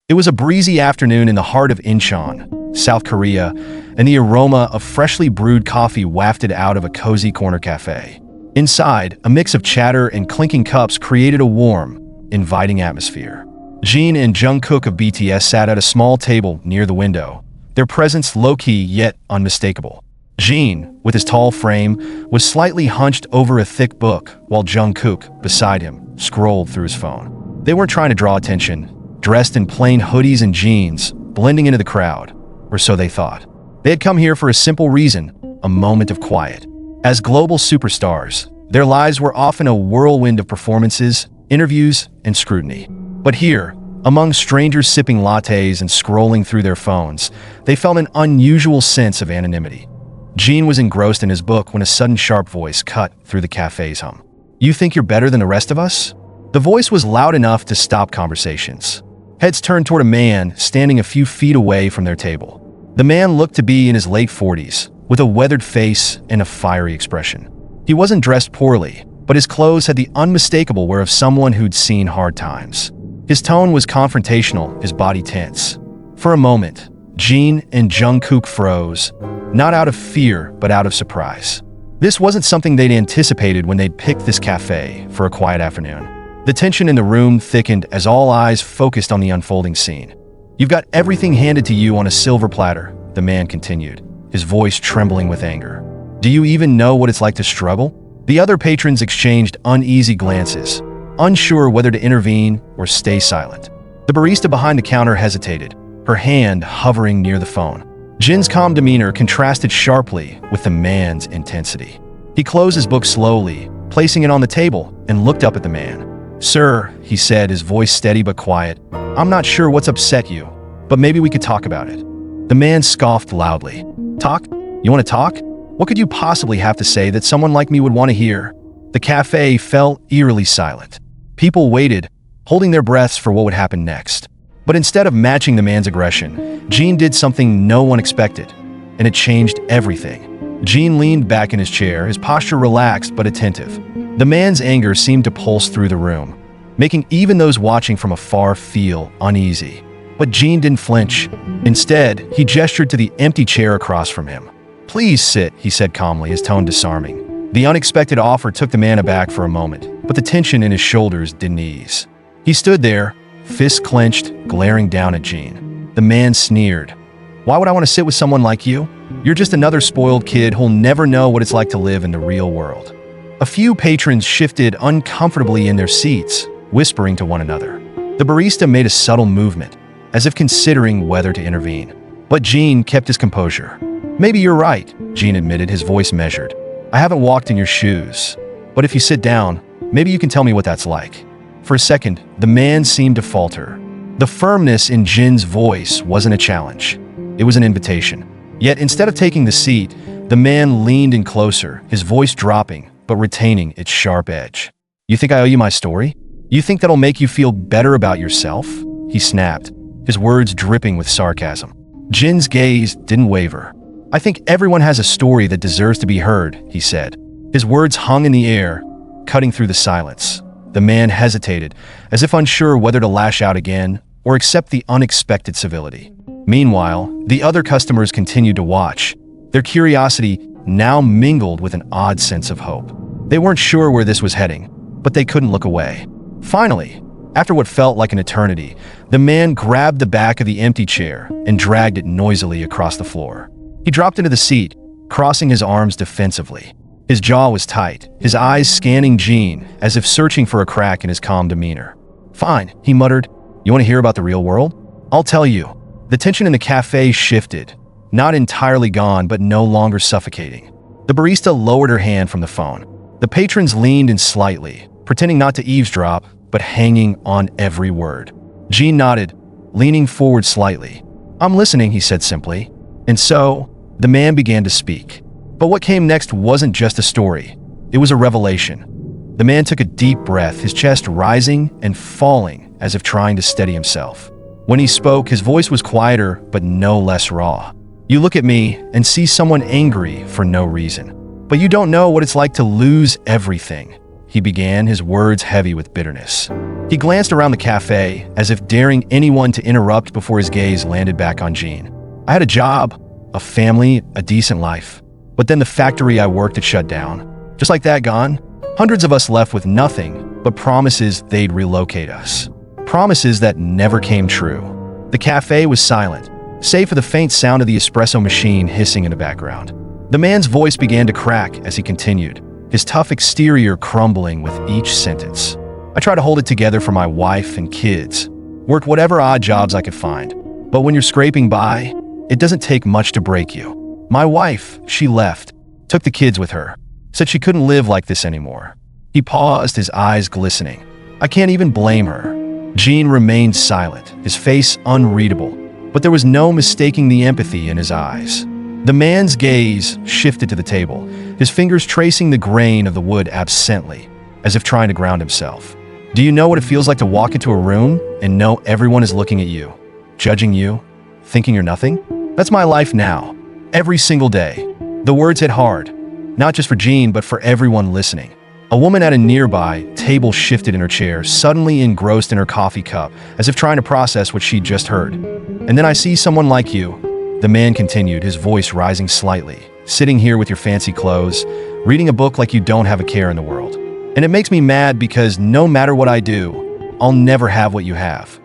It was a breezy afternoon in the heart of Incheon, South Korea, and the aroma of freshly brewed coffee wafted out of a cozy corner cafe. Inside, a mix of chatter and clinking cups created a warm, inviting atmosphere. Jin and Jungkook of BTS sat at a small table near the window, their presence low-key yet unmistakable. Jin, with his tall frame, was slightly hunched over a thick book, while Jungkook, beside him, scrolled through his phone. They weren't trying to draw attention, dressed in plain hoodies and jeans, blending into the crowd, or so they thought. They had come here for a simple reason, a moment of quiet. As global superstars, their lives were often a whirlwind of performances, interviews, and scrutiny. But here, among strangers sipping lattes and scrolling through their phones, they felt an unusual sense of anonymity. Jin was engrossed in his book when a sudden sharp voice cut through the cafe's hum. "You think you're better than the rest of us?" The voice was loud enough to stop conversations. Heads turned toward a man standing a few feet away from their table. The man looked to be in his late 40s, with a weathered face and a fiery expression. He wasn't dressed poorly, but his clothes had the unmistakable wear of someone who'd seen hard times. His tone was confrontational, his body tense. For a moment, Jin and Jungkook froze, not out of fear, but out of surprise. This wasn't something they'd anticipated when they'd picked this cafe for a quiet afternoon. The tension in the room thickened as all eyes focused on the unfolding scene. "You've got everything handed to you on a silver platter," the man continued, his voice trembling with anger. "Do you even know what it's like to struggle?" The other patrons exchanged uneasy glances, unsure whether to intervene or stay silent. The barista behind the counter hesitated, her hand hovering near the phone. Jin's calm demeanor contrasted sharply with the man's intensity. He closed his book slowly, placing it on the table, and looked up at the man. "Sir," he said, his voice steady but quiet, "I'm not sure what's upset you, but maybe we could talk about it." The man scoffed loudly. "Talk? You want to talk? What could you possibly have to say that someone like me would want to hear?" The cafe fell eerily silent. People waited, holding their breaths for what would happen next. But instead of matching the man's aggression, Jin did something no one expected, and it changed everything. Jin leaned back in his chair, his posture relaxed but attentive. The man's anger seemed to pulse through the room, making even those watching from afar feel uneasy. But Jin didn't flinch. Instead, he gestured to the empty chair across from him. "Please sit," he said calmly, his tone disarming. The unexpected offer took the man aback for a moment, but the tension in his shoulders didn't ease. He stood there, fists clenched, glaring down at Jin. The man sneered. "Why would I want to sit with someone like you? You're just another spoiled kid who'll never know what it's like to live in the real world." A few patrons shifted uncomfortably in their seats, whispering to one another. The barista made a subtle movement, as if considering whether to intervene. But Jin kept his composure. "Maybe you're right," Jin admitted, his voice measured. "I haven't walked in your shoes. But if you sit down, maybe you can tell me what that's like." For a second, the man seemed to falter. The firmness in Jin's voice wasn't a challenge. It was an invitation. Yet instead of taking the seat, the man leaned in closer, his voice dropping, but retaining its sharp edge. "You think I owe you my story? You think that'll make you feel better about yourself?" He snapped, his words dripping with sarcasm. Jin's gaze didn't waver. "I think everyone has a story that deserves to be heard," he said. His words hung in the air, cutting through the silence. The man hesitated, as if unsure whether to lash out again or accept the unexpected civility. Meanwhile, the other customers continued to watch, their curiosity now mingled with an odd sense of hope. They weren't sure where this was heading, but they couldn't look away. Finally, after what felt like an eternity, the man grabbed the back of the empty chair and dragged it noisily across the floor. He dropped into the seat, crossing his arms defensively. His jaw was tight, his eyes scanning Jin as if searching for a crack in his calm demeanor. "Fine," he muttered. "You want to hear about the real world? I'll tell you." The tension in the cafe shifted, not entirely gone, but no longer suffocating. The barista lowered her hand from the phone. The patrons leaned in slightly, pretending not to eavesdrop, but hanging on every word. Jin nodded, leaning forward slightly. "I'm listening," he said simply. And so, the man began to speak. But what came next wasn't just a story. It was a revelation. The man took a deep breath, his chest rising and falling as if trying to steady himself. When he spoke, his voice was quieter but no less raw. "You look at me and see someone angry for no reason. But you don't know what it's like to lose everything. he began, his words heavy with bitterness. He glanced around the cafe, as if daring anyone to interrupt before his gaze landed back on Jin. I had a job, a family, a decent life. But then the factory I worked at shut down. Just like that, gone. Hundreds of us left with nothing but promises they'd relocate us. Promises that never came true. The cafe was silent, save for the faint sound of the espresso machine hissing in the background. The man's voice began to crack as he continued, his tough exterior crumbling with each sentence. I tried to hold it together for my wife and kids, worked whatever odd jobs I could find. But when you're scraping by, it doesn't take much to break you. My wife, she left, took the kids with her, said she couldn't live like this anymore. He paused, his eyes glistening. I can't even blame her. Jin remained silent, his face unreadable, but there was no mistaking the empathy in his eyes. The man's gaze shifted to the table, his fingers tracing the grain of the wood absently, as if trying to ground himself. Do you know what it feels like to walk into a room and know everyone is looking at you, judging you, thinking you're nothing? That's my life now, every single day. The words hit hard, not just for Jin, but for everyone listening. A woman at a nearby table shifted in her chair, suddenly engrossed in her coffee cup, as if trying to process what she'd just heard. And then I see someone like you, the man continued, his voice rising slightly, sitting here with your fancy clothes, reading a book like you don't have a care in the world. And it makes me mad because no matter what I do, I'll never have what you have.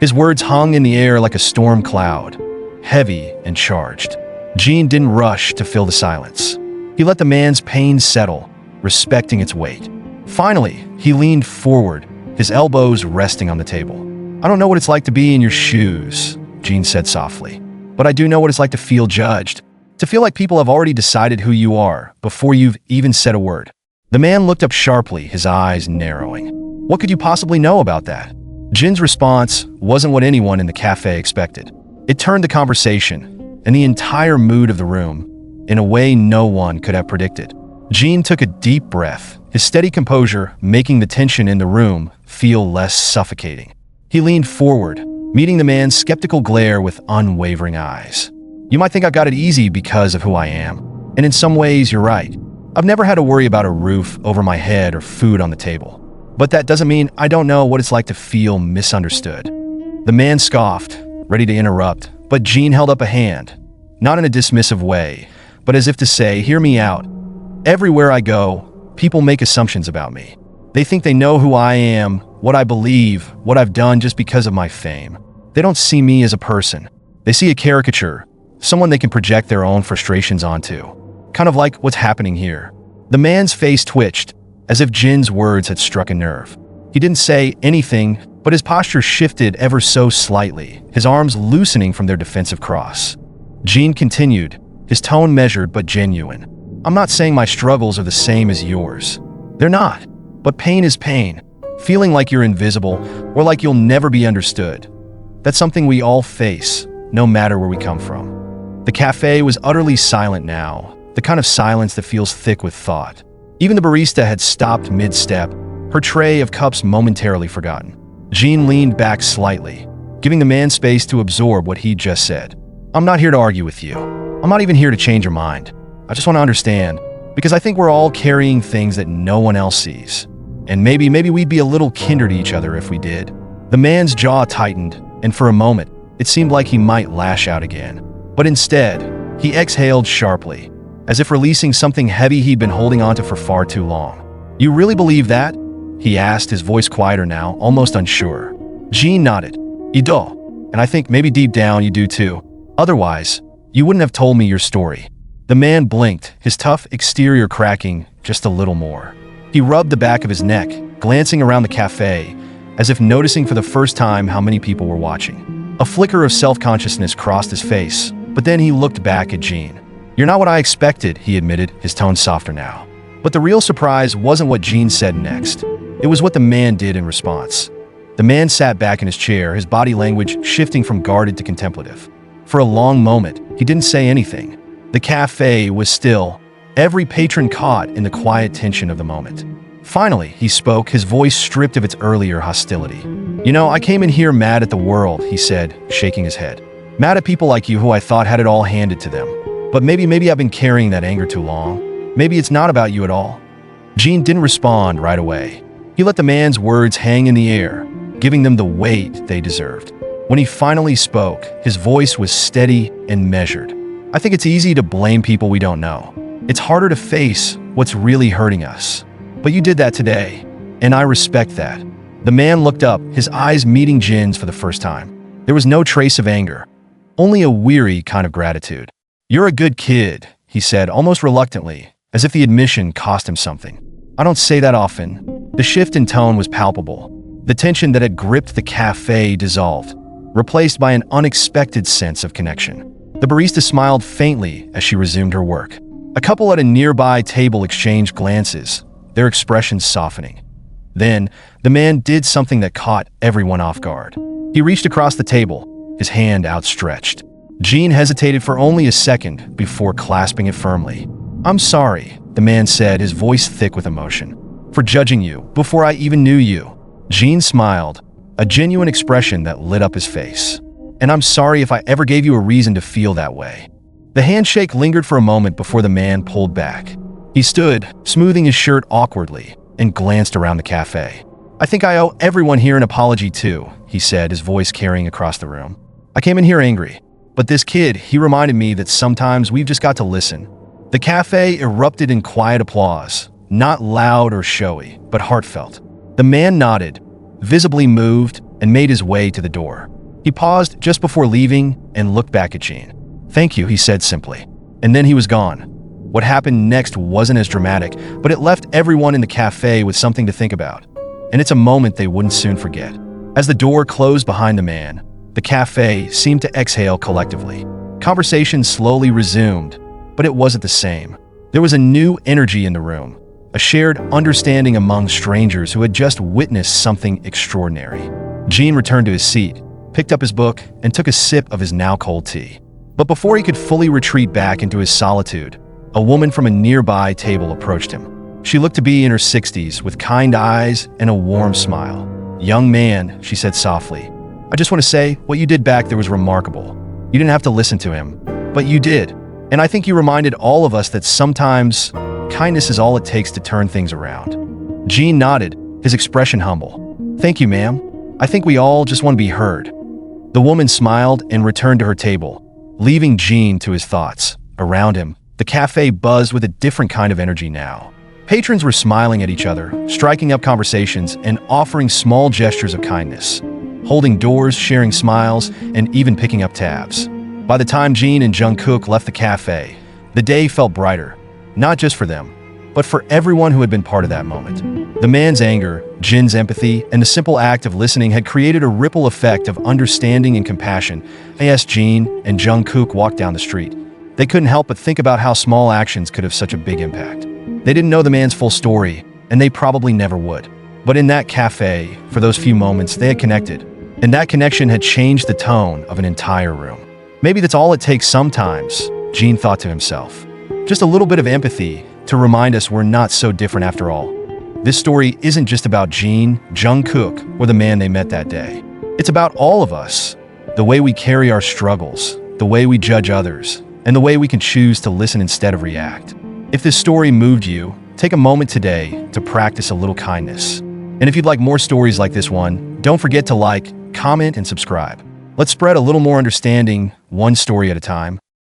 His words hung in the air like a storm cloud, heavy and charged. Jin didn't rush to fill the silence. He let the man's pain settle, respecting its weight. Finally, he leaned forward, his elbows resting on the table. I don't know what it's like to be in your shoes, Jin said softly, but I do know what it's like to feel judged, to feel like people have already decided who you are before you've even said a word. The man looked up sharply, his eyes narrowing. What could you possibly know about that? Jin's response wasn't what anyone in the cafe expected. It turned the conversation and the entire mood of the room in a way no one could have predicted. Jin took a deep breath, his steady composure making the tension in the room feel less suffocating. He leaned forward, meeting the man's skeptical glare with unwavering eyes. You might think I've got it easy because of who I am, and in some ways you're right. I've never had to worry about a roof over my head or food on the table. But that doesn't mean I don't know what it's like to feel misunderstood. The man scoffed, ready to interrupt, but Jin held up a hand, not in a dismissive way, but as if to say, hear me out. Everywhere I go, people make assumptions about me. They think they know who I am, what I believe, what I've done just because of my fame. They don't see me as a person. They see a caricature, someone they can project their own frustrations onto. Kind of like what's happening here. The man's face twitched, as if Jin's words had struck a nerve. He didn't say anything, but his posture shifted ever so slightly, his arms loosening from their defensive cross. Jin continued, his tone measured but genuine. I'm not saying my struggles are the same as yours. They're not. But pain is pain. Feeling like you're invisible or like you'll never be understood. That's something we all face, no matter where we come from. The cafe was utterly silent now, the kind of silence that feels thick with thought. Even the barista had stopped mid-step, her tray of cups momentarily forgotten. Jin leaned back slightly, giving the man space to absorb what he'd just said. I'm not here to argue with you. I'm not even here to change your mind. I just want to understand, because I think we're all carrying things that no one else sees. And maybe we'd be a little kinder to each other if we did. The man's jaw tightened, and for a moment, it seemed like he might lash out again. But instead, he exhaled sharply, as if releasing something heavy he'd been holding onto for far too long. You really believe that? He asked, his voice quieter now, almost unsure. Jin nodded. You do, and I think maybe deep down you do too. Otherwise, you wouldn't have told me your story. The man blinked, his tough exterior cracking just a little more. He rubbed the back of his neck, glancing around the cafe, as if noticing for the first time how many people were watching. A flicker of self-consciousness crossed his face, but then he looked back at Jin. You're not what I expected, he admitted, his tone softer now. But the real surprise wasn't what Jin said next. It was what the man did in response. The man sat back in his chair, his body language shifting from guarded to contemplative. For a long moment, he didn't say anything. The cafe was still, every patron caught in the quiet tension of the moment. Finally, he spoke, his voice stripped of its earlier hostility. You know, I came in here mad at the world, he said, shaking his head. Mad at people like you who I thought had it all handed to them. But maybe I've been carrying that anger too long. Maybe it's not about you at all. Jin didn't respond right away. He let the man's words hang in the air, giving them the weight they deserved. When he finally spoke, his voice was steady and measured. I think it's easy to blame people we don't know. It's harder to face what's really hurting us. But you did that today, and I respect that. The man looked up, his eyes meeting Jin's for the first time. There was no trace of anger, only a weary kind of gratitude. "You're a good kid," he said almost reluctantly, as if the admission cost him something. "I don't say that often." The shift in tone was palpable. The tension that had gripped the cafe dissolved, replaced by an unexpected sense of connection. The barista smiled faintly as she resumed her work. A couple at a nearby table exchanged glances, their expressions softening. Then, the man did something that caught everyone off guard. He reached across the table, his hand outstretched. Jin hesitated for only a second before clasping it firmly. "I'm sorry," the man said, his voice thick with emotion, "for judging you before I even knew you." Jin smiled, a genuine expression that lit up his face. "And I'm sorry if I ever gave you a reason to feel that way." The handshake lingered for a moment before the man pulled back. He stood, smoothing his shirt awkwardly, and glanced around the cafe. "I think I owe everyone here an apology too," he said, his voice carrying across the room. "I came in here angry, but this kid, he reminded me that sometimes we've just got to listen." The cafe erupted in quiet applause, not loud or showy, but heartfelt. The man nodded, visibly moved, and made his way to the door. He paused just before leaving and looked back at Jin. "Thank you," he said simply. And then he was gone. What happened next wasn't as dramatic, but it left everyone in the cafe with something to think about. And it's a moment they wouldn't soon forget. As the door closed behind the man, the cafe seemed to exhale collectively. Conversation slowly resumed, but it wasn't the same. There was a new energy in the room, a shared understanding among strangers who had just witnessed something extraordinary. Jin returned to his seat, picked up his book, and took a sip of his now cold tea. But before he could fully retreat back into his solitude, a woman from a nearby table approached him. She looked to be in her 60s, with kind eyes and a warm smile. "Young man," she said softly, "I just want to say, what you did back there was remarkable. You didn't have to listen to him, but you did. And I think you reminded all of us that sometimes kindness is all it takes to turn things around." Jin nodded, his expression humble. "Thank you, ma'am. I think we all just want to be heard." The woman smiled and returned to her table, leaving Jin to his thoughts. Around him, the cafe buzzed with a different kind of energy now. Patrons were smiling at each other, striking up conversations, and offering small gestures of kindness, holding doors, sharing smiles, and even picking up tabs. By the time Jin and Jungkook left the cafe, the day felt brighter, not just for them, but for everyone who had been part of that moment. The man's anger, Jin's empathy, and the simple act of listening had created a ripple effect of understanding and compassion. As Jin and Jungkook walked down the street, they couldn't help but think about how small actions could have such a big impact. They didn't know the man's full story, and they probably never would. But in that cafe, for those few moments, they had connected, and that connection had changed the tone of an entire room. Maybe that's all it takes sometimes, Jin thought to himself. Just a little bit of empathy to remind us we're not so different after all. This story isn't just about Jin, Jungkook, or the man they met that day. It's about all of us, the way we carry our struggles, the way we judge others, and the way we can choose to listen instead of react. If this story moved you, take a moment today to practice a little kindness. And if you'd like more stories like this one, don't forget to like, comment, and subscribe. Let's spread a little more understanding, one story at a time.